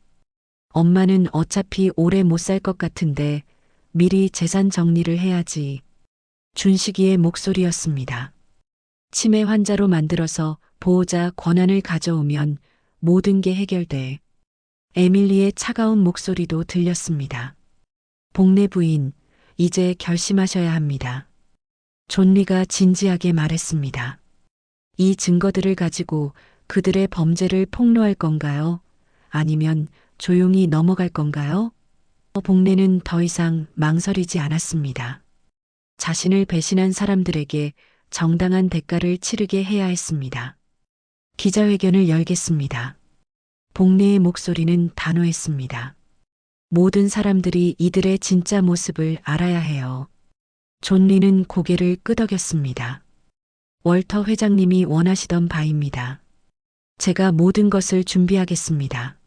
엄마는 어차피 오래 못 살 것 같은데 미리 재산 정리를 해야지. 준식이의 목소리였습니다. 치매 환자로 만들어서 보호자 권한을 가져오면 모든 게 해결돼. 에밀리의 차가운 목소리도 들렸습니다. 복례 부인, 이제 결심하셔야 합니다. 존 리가 진지하게 말했습니다. 이 증거들을 가지고 그들의 범죄를 폭로할 건가요? 아니면 조용히 넘어갈 건가요? 복례는 더 이상 망설이지 않았습니다. 자신을 배신한 사람들에게 정당한 대가를 치르게 해야 했습니다. 기자회견을 열겠습니다. 복례의 목소리는 단호했습니다. 모든 사람들이 이들의 진짜 모습을 알아야 해요. 존 리는 고개를 끄덕였습니다. 월터 회장님이 원하시던 바입니다. 제가 모든 것을 준비하겠습니다.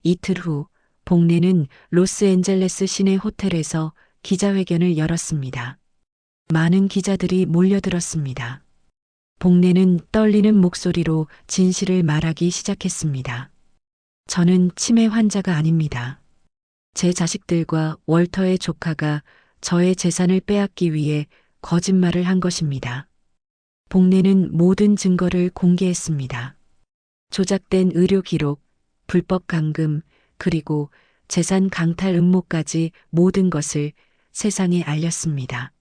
이틀 후 복례는 로스앤젤레스 시내 호텔에서 기자회견을 열었습니다. 많은 기자들이 몰려들었습니다. 복례는 떨리는 목소리로 진실을 말하기 시작했습니다. 저는 치매 환자가 아닙니다. 제 자식들과 월터의 조카가 저의 재산을 빼앗기 위해 거짓말을 한 것입니다. 복례는 모든 증거를 공개했습니다. 조작된 의료 기록, 불법 감금, 그리고 재산 강탈 음모까지 모든 것을 세상에 알렸습니다.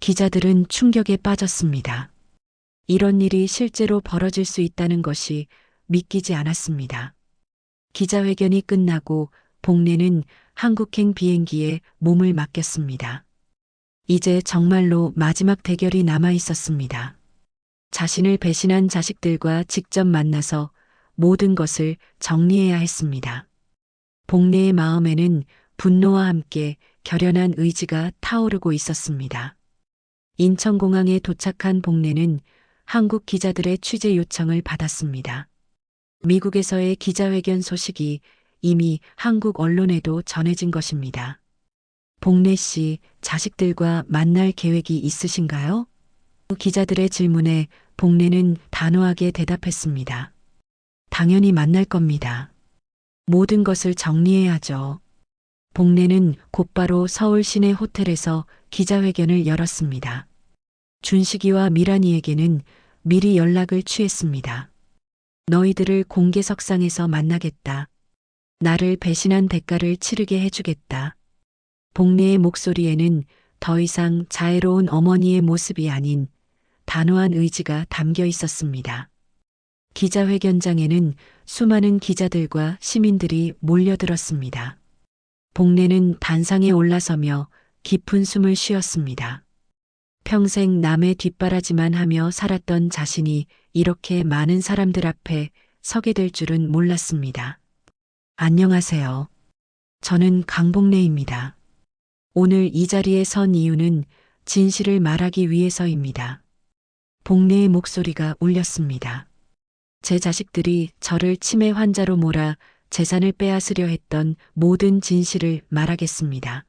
기자들은 충격에 빠졌습니다. 이런 일이 실제로 벌어질 수 있다는 것이 믿기지 않았습니다. 기자회견이 끝나고 복례는 한국행 비행기에 몸을 맡겼습니다. 이제 정말로 마지막 대결이 남아 있었습니다. 자신을 배신한 자식들과 직접 만나서 모든 것을 정리해야 했습니다. 복례의 마음에는 분노와 함께 결연한 의지가 타오르고 있었습니다. 인천공항에 도착한 복례는 한국 기자들의 취재 요청을 받았습니다. 미국에서의 기자회견 소식이 이미 한국 언론에도 전해진 것입니다. 복례 씨, 자식들과 만날 계획이 있으신가요? 기자들의 질문에 복례는 단호하게 대답했습니다. 당연히 만날 겁니다. 모든 것을 정리해야죠. 복례는 곧바로 서울 시내 호텔에서 기자회견을 열었습니다. 준식이와 미란이에게는 미리 연락을 취했습니다. 너희들을 공개석상에서 만나겠다. 나를 배신한 대가를 치르게 해주겠다. 복례의 목소리에는 더 이상 자애로운 어머니의 모습이 아닌 단호한 의지가 담겨 있었습니다. 기자회견장에는 수많은 기자들과 시민들이 몰려들었습니다. 복례는 단상에 올라서며 깊은 숨을 쉬었습니다. 평생 남의 뒷바라지만 하며 살았던 자신이 이렇게 많은 사람들 앞에 서게 될 줄은 몰랐습니다. 안녕하세요. 저는 강복래입니다. 오늘 이 자리에 선 이유는 진실을 말하기 위해서입니다. 복래의 목소리가 울렸습니다. 제 자식들이 저를 치매 환자로 몰아 재산을 빼앗으려 했던 모든 진실을 말하겠습니다.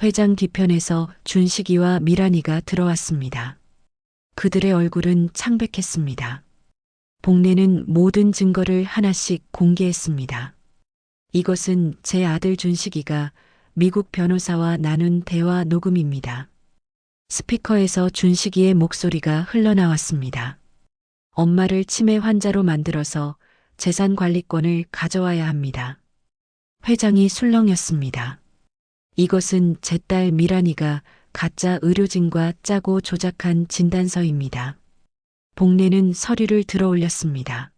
회장 뒤편에서 준식이와 미란이가 들어왔습니다. 그들의 얼굴은 창백했습니다. 복래는 모든 증거를 하나씩 공개했습니다. 이것은 제 아들 준식이가 미국 변호사와 나눈 대화 녹음입니다. 스피커에서 준식이의 목소리가 흘러나왔습니다. 엄마를 치매 환자로 만들어서 재산 관리권을 가져와야 합니다. 회장이 술렁였습니다. 이것은 제 딸 미란이가 가짜 의료진과 짜고 조작한 진단서입니다. 복래는 서류를 들어 올렸습니다.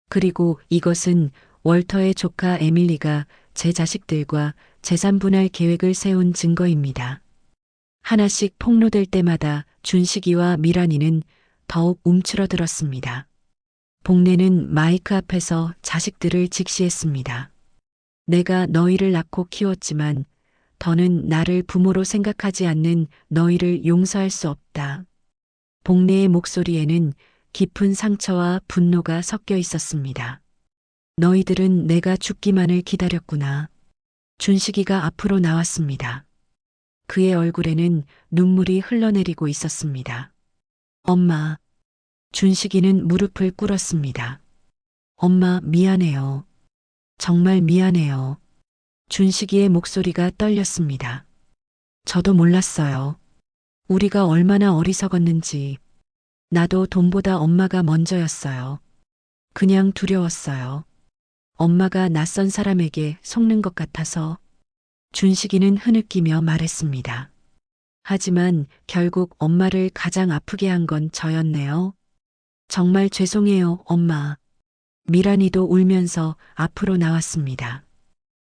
그리고 이것은 월터의 조카 에밀리가 제 자식들과 재산 분할 계획을 세운 증거입니다. 하나씩 폭로될 때마다 준식이와 미란이는 더욱 움츠러들었습니다. 복래는 마이크 앞에서 자식들을 직시했습니다. 내가 너희를 낳고 키웠지만 더는 나를 부모로 생각하지 않는 너희를 용서할 수 없다. 복래의 목소리에는 깊은 상처와 분노가 섞여 있었습니다. 너희들은 내가 죽기만을 기다렸구나. 준식이가 앞으로 나왔습니다. 그의 얼굴에는 눈물이 흘러내리고 있었습니다. 엄마. 준식이는 무릎을 꿇었습니다. 엄마, 미안해요. 정말 미안해요. 준식이의 목소리가 떨렸습니다. 저도 몰랐어요. 우리가 얼마나 어리석었는지. 나도 돈보다 엄마가 먼저였어요. 그냥 두려웠어요. 엄마가 낯선 사람에게 속는 것 같아서. 준식이는 흐느끼며 말했습니다. 하지만 결국 엄마를 가장 아프게 한 건 저였네요. 정말 죄송해요, 엄마. 미란이도 울면서 앞으로 나왔습니다.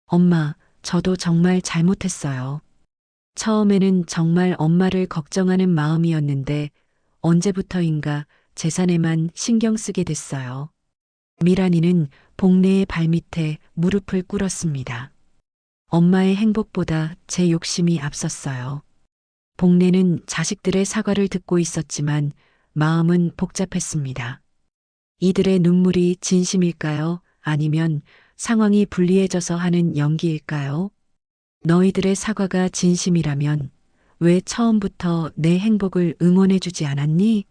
엄마, 저도 정말 잘못했어요. 처음에는 정말 엄마를 걱정하는 마음이었는데 언제부터인가 재산에만 신경 쓰게 됐어요. 미란이는 복래의 발밑에 무릎을 꿇었습니다. 엄마의 행복보다 제 욕심이 앞섰어요. 복래는 자식들의 사과를 듣고 있었지만 마음은 복잡했습니다. 이들의 눈물이 진심일까요? 아니면 상황이 불리해져서 하는 연기일까요? 너희들의 사과가 진심이라면 왜 처음부터 내 행복을 응원해주지 않았니?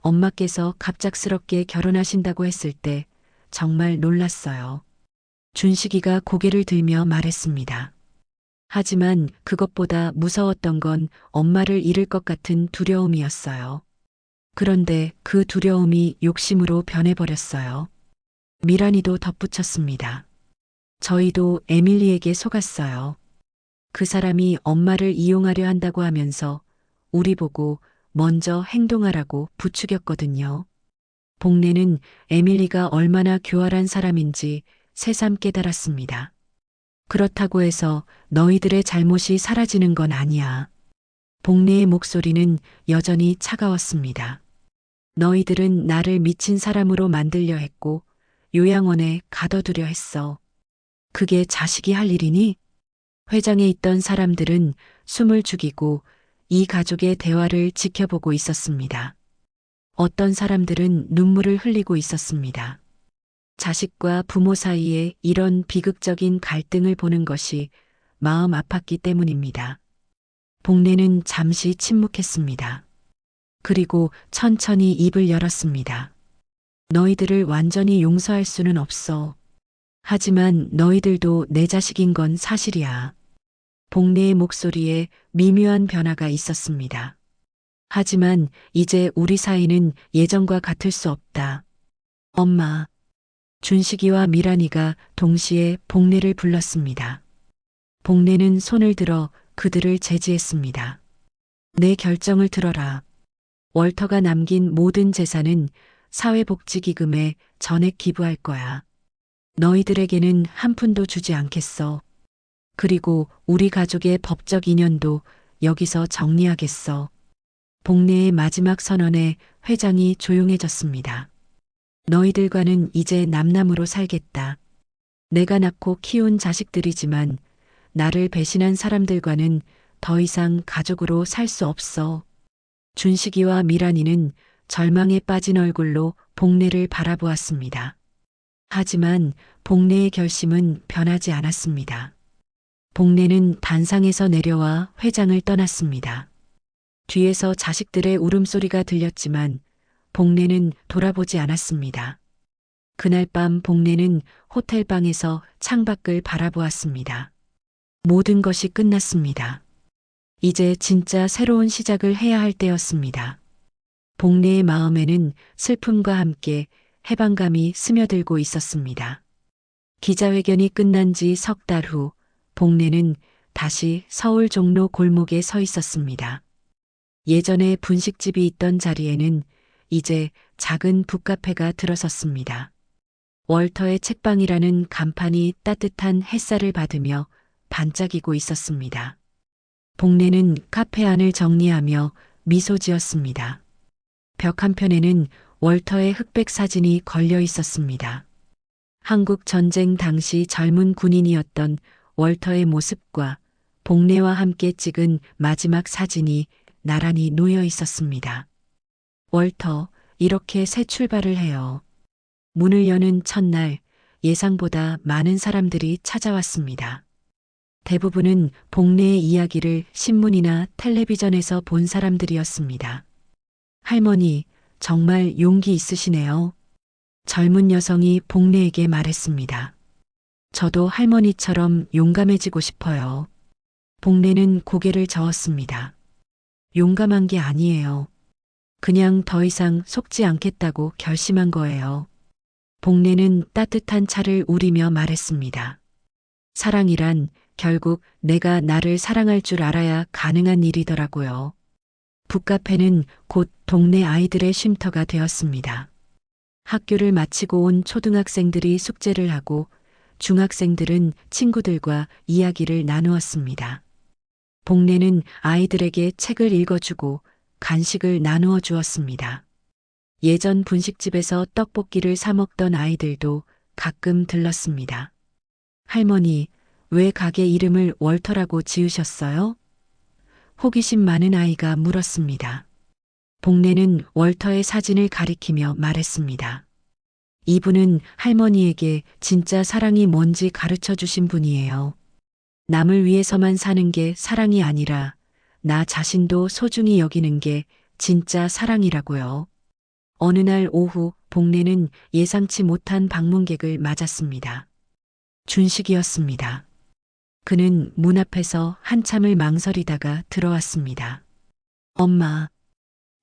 엄마께서 갑작스럽게 결혼하신다고 했을 때 정말 놀랐어요. 준식이가 고개를 들며 말했습니다. 하지만 그것보다 무서웠던 건 엄마를 잃을 것 같은 두려움이었어요. 그런데 그 두려움이 욕심으로 변해버렸어요. 미란이도 덧붙였습니다. 저희도 에밀리에게 속았어요. 그 사람이 엄마를 이용하려 한다고 하면서 우리 보고 먼저 행동하라고 부추겼거든요. 복래는 에밀리가 얼마나 교활한 사람인지 새삼 깨달았습니다. 그렇다고 해서 너희들의 잘못이 사라지는 건 아니야. 복래의 목소리는 여전히 차가웠습니다. 너희들은 나를 미친 사람으로 만들려 했고 요양원에 가둬두려 했어. 그게 자식이 할 일이니? 회장에 있던 사람들은 숨을 죽이고 이 가족의 대화를 지켜보고 있었습니다. 어떤 사람들은 눈물을 흘리고 있었습니다. 자식과 부모 사이에 이런 비극적인 갈등을 보는 것이 마음 아팠기 때문입니다. 복래는 잠시 침묵했습니다. 그리고 천천히 입을 열었습니다. 너희들을 완전히 용서할 수는 없어. 하지만 너희들도 내 자식인 건 사실이야. 복래의 목소리에 미묘한 변화가 있었습니다. 하지만 이제 우리 사이는 예전과 같을 수 없다. 엄마. 준식이와 미란이가 동시에 복래를 불렀습니다. 복래는 손을 들어 그들을 제지했습니다. 내 결정을 들어라. 월터가 남긴 모든 재산은 사회복지기금에 전액 기부할 거야. 너희들에게는 한 푼도 주지 않겠어. 그리고 우리 가족의 법적 인연도 여기서 정리하겠어. 복래의 마지막 선언에 회장이 조용해졌습니다. 너희들과는 이제 남남으로 살겠다. 내가 낳고 키운 자식들이지만 나를 배신한 사람들과는 더 이상 가족으로 살 수 없어. 준식이와 미란이는 절망에 빠진 얼굴로 복례를 바라보았습니다. 하지만 복례의 결심은 변하지 않았습니다. 복례는 단상에서 내려와 회장을 떠났습니다. 뒤에서 자식들의 울음소리가 들렸지만 복례는 돌아보지 않았습니다. 그날 밤 복례는 호텔방에서 창밖을 바라보았습니다. 모든 것이 끝났습니다. 이제 진짜 새로운 시작을 해야 할 때였습니다. 복례의 마음에는 슬픔과 함께 해방감이 스며들고 있었습니다. 기자회견이 끝난 지 석 달 후 복례는 다시 서울 종로 골목에 서 있었습니다. 예전에 분식집이 있던 자리에는 이제 작은 북카페가 들어섰습니다. 월터의 책방이라는 간판이 따뜻한 햇살을 받으며 반짝이고 있었습니다. 복례는 카페 안을 정리하며 미소 지었습니다. 벽 한편에는 월터의 흑백 사진이 걸려 있었습니다. 한국 전쟁 당시 젊은 군인이었던 월터의 모습과 복례와 함께 찍은 마지막 사진이 나란히 놓여 있었습니다. 월터, 이렇게 새 출발을 해요. 문을 여는 첫날 예상보다 많은 사람들이 찾아왔습니다. 대부분은 복례의 이야기를 신문이나 텔레비전에서 본 사람들이었습니다. 할머니, 정말 용기 있으시네요. 젊은 여성이 복례에게 말했습니다. 저도 할머니처럼 용감해지고 싶어요. 복례는 고개를 저었습니다. 용감한 게 아니에요. 그냥 더 이상 속지 않겠다고 결심한 거예요. 복례는 따뜻한 차를 우리며 말했습니다. 사랑이란 결국 내가 나를 사랑할 줄 알아야 가능한 일이더라고요. 북카페는 곧 동네 아이들의 쉼터가 되었습니다. 학교를 마치고 온 초등학생들이 숙제를 하고 중학생들은 친구들과 이야기를 나누었습니다. 복례는 아이들에게 책을 읽어주고 간식을 나누어 주었습니다. 예전 분식집에서 떡볶이를 사 먹던 아이들도 가끔 들렀습니다. 할머니, 왜 가게 이름을 월터라고 지으셨어요? 호기심 많은 아이가 물었습니다. 복례는 월터의 사진을 가리키며 말했습니다. 이분은 할머니에게 진짜 사랑이 뭔지 가르쳐 주신 분이에요. 남을 위해서만 사는 게 사랑이 아니라 나 자신도 소중히 여기는 게 진짜 사랑이라고요. 어느 날 오후 복례는 예상치 못한 방문객을 맞았습니다. 준식이었습니다. 그는 문 앞에서 한참을 망설이다가 들어왔습니다. 엄마.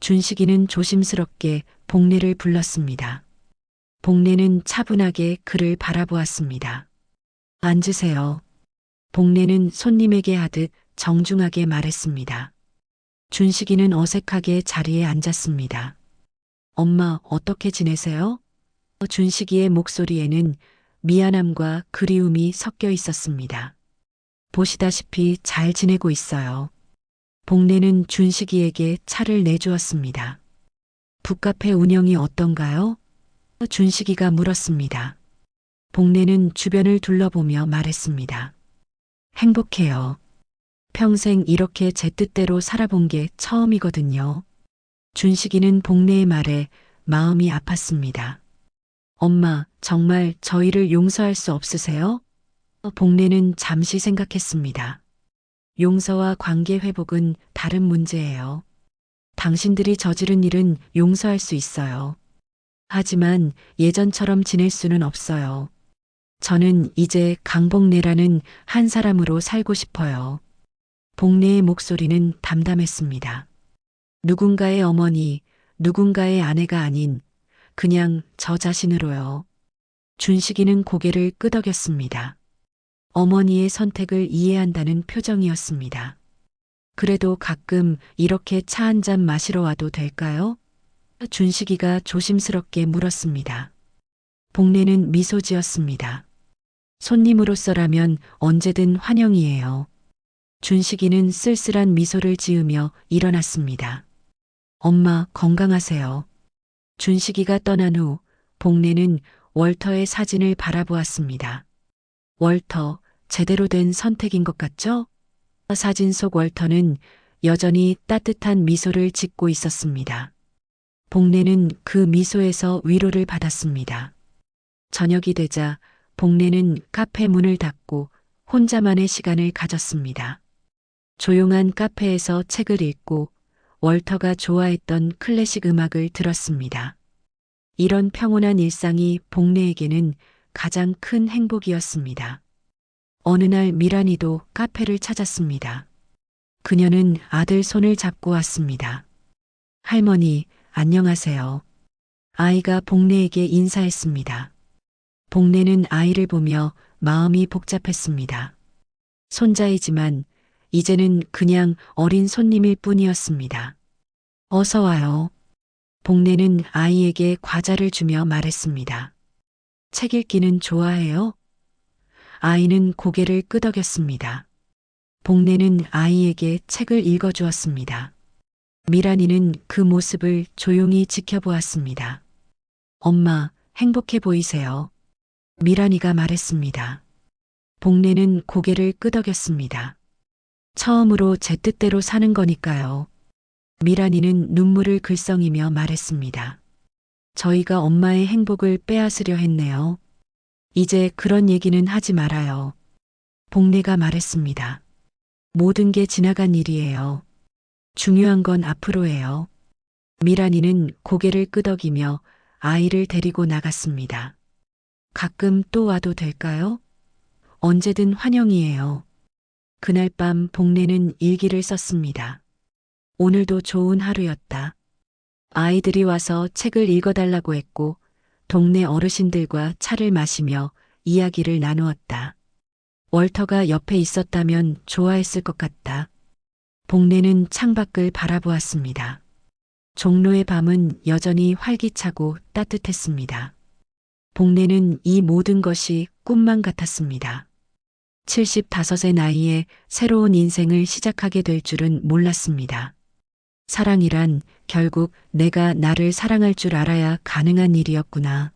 준식이는 조심스럽게 복례를 불렀습니다. 복례는 차분하게 그를 바라보았습니다. 앉으세요. 복례는 손님에게 하듯 정중하게 말했습니다. 준식이는 어색하게 자리에 앉았습니다. 엄마, 어떻게 지내세요? 준식이의 목소리에는 미안함과 그리움이 섞여 있었습니다. 보시다시피 잘 지내고 있어요. 복례는 준식이에게 차를 내주었습니다. 북카페 운영이 어떤가요? 준식이가 물었습니다. 복례는 주변을 둘러보며 말했습니다. 행복해요. 평생 이렇게 제 뜻대로 살아본 게 처음이거든요. 준식이는 복례의 말에 마음이 아팠습니다. 엄마, 정말 저희를 용서할 수 없으세요? 복례는 잠시 생각했습니다. 용서와 관계 회복은 다른 문제예요. 당신들이 저지른 일은 용서할 수 있어요. 하지만 예전처럼 지낼 수는 없어요. 저는 이제 강복례라는 한 사람으로 살고 싶어요. 복례의 목소리는 담담했습니다. 누군가의 어머니, 누군가의 아내가 아닌 그냥 저 자신으로요. 준식이는 고개를 끄덕였습니다. 어머니의 선택을 이해한다는 표정이었습니다. 그래도 가끔 이렇게 차 한 잔 마시러 와도 될까요? 준식이가 조심스럽게 물었습니다. 복례는 미소 지었습니다. 손님으로서라면 언제든 환영이에요. 준식이는 쓸쓸한 미소를 지으며 일어났습니다. 엄마 건강하세요. 준식이가 떠난 후 복례는 월터의 사진을 바라보았습니다. 월터, 제대로 된 선택인 것 같죠? 사진 속 월터는 여전히 따뜻한 미소를 짓고 있었습니다. 복례는 그 미소에서 위로를 받았습니다. 저녁이 되자 복례는 카페 문을 닫고 혼자만의 시간을 가졌습니다. 조용한 카페에서 책을 읽고 월터가 좋아했던 클래식 음악을 들었습니다. 이런 평온한 일상이 복례에게는 가장 큰 행복이었습니다. 어느 날 미란이도 카페를 찾았습니다. 그녀는 아들 손을 잡고 왔습니다. 할머니, 안녕하세요. 아이가 복례에게 인사했습니다. 복례는 아이를 보며 마음이 복잡했습니다. 손자이지만 이제는 그냥 어린 손님일 뿐이었습니다. 어서 와요. 복례는 아이에게 과자를 주며 말했습니다. 책 읽기는 좋아해요? 아이는 고개를 끄덕였습니다. 복례는 아이에게 책을 읽어주었습니다. 미란이는 그 모습을 조용히 지켜보았습니다. 엄마, 행복해 보이세요. 미란이가 말했습니다. 복례는 고개를 끄덕였습니다. 처음으로 제 뜻대로 사는 거니까요. 미란이는 눈물을 글썽이며 말했습니다. 저희가 엄마의 행복을 빼앗으려 했네요. 이제 그런 얘기는 하지 말아요. 복례가 말했습니다. 모든 게 지나간 일이에요. 중요한 건 앞으로예요. 미란이는 고개를 끄덕이며 아이를 데리고 나갔습니다. 가끔 또 와도 될까요? 언제든 환영이에요. 그날 밤 복례는 일기를 썼습니다. 오늘도 좋은 하루였다. 아이들이 와서 책을 읽어달라고 했고 동네 어르신들과 차를 마시며 이야기를 나누었다. 월터가 옆에 있었다면 좋아했을 것 같다. 복례는 창밖을 바라보았습니다. 종로의 밤은 여전히 활기차고 따뜻했습니다. 복례는 이 모든 것이 꿈만 같았습니다. 75의 나이에 새로운 인생을 시작하게 될 줄은 몰랐습니다. 사랑이란 결국 내가 나를 사랑할 줄 알아야 가능한 일이었구나.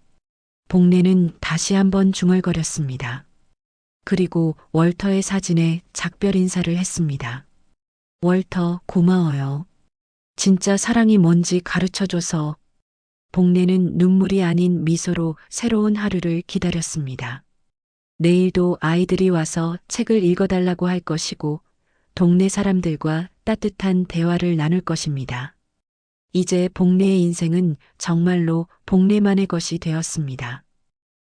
복례는 다시 한번 중얼거렸습니다. 그리고 월터의 사진에 작별 인사를 했습니다. 월터, 고마워요. 진짜 사랑이 뭔지 가르쳐줘서. 복례는 눈물이 아닌 미소로 새로운 하루를 기다렸습니다. 내일도 아이들이 와서 책을 읽어달라고 할 것이고 동네 사람들과 따뜻한 대화를 나눌 것입니다. 이제 복례의 인생은 정말로 복례만의 것이 되었습니다.